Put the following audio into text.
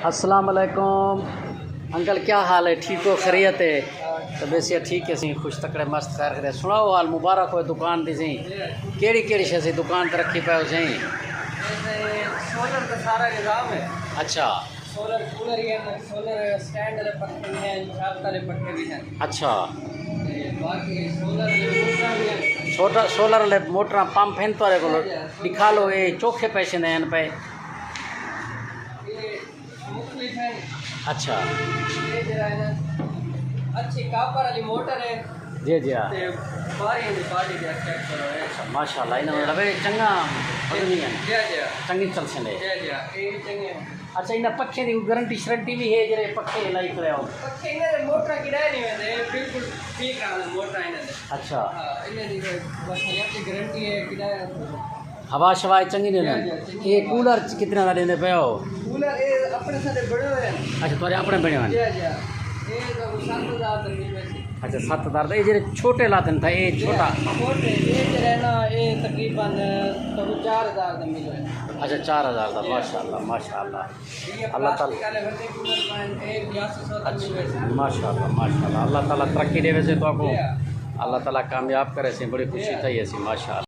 अस्सलाम वालेकुम अंकल, क्या हाल है? ठीक हो? खैरियत है? तबीयत से ठीक है? सी खुश तकड़े मस्त खैर खैर सुनाओ हाल मुबारक हो दुकान दी सी केड़ी केड़ी शे सी दुकान पर रखी पे सी? सोलर का सारा निज़ाम है। अच्छा सोलर कूलर ही है, सोलर स्टैंड वाले पक्के भी हैं, छत वाले पक्के भी हैं। अच्छा, बाकी सोलर मोटर भी हैं। छोटा सोलर ले मोटर पंप हैं तो को दिखा लो, ये चोखे पैसे दें पे। ये मुख्तलिफ है। अच्छा ये जरा है ना अच्छी कापर वाली मोटर है। जी जी हाँ, ते बारी दी पार्टी दे चेक करो है। माशाल्लाह इन्होंने लवे चंगा बदनी है, जी जी चंगी चल से। जी जी ये चंगे अच्छा, इन पखे की गारंटी शरंटी भी है जरे पखे लाई करे हो? पक्के इन्हें मोटर किराए नहीं वेंदे, बिल्कुल ठीक है मोटर इन्हें। अच्छा, हां इन्हें दी बस ये गारंटी है किराया। हवा शवा चंगी नहीं? ये कूलर कितने का देंगे पे हो? कूलर ये अपने साथ बड़े हुए हैं। अच्छा तुम्हारे अपने बने हुए? जी जी ये तो 7000 तक मिल वैसे। अच्छा 7000 ये जरे छोटे लाते था, ये छोटा छोटे ये जो है ना ये तकरीबन तो 4000 तक मिल रहा है। अच्छा 4000 का। माशाल्लाह माशाल्लाह, अल्लाह ताला अच्छा माशाल्लाह माशाल्लाह, अल्लाह ताला तरक्की दे वैसे तो आपको, अल्लाह ताला कामयाब करे से बड़ी खुशी थी ऐसी माशाल्लाह।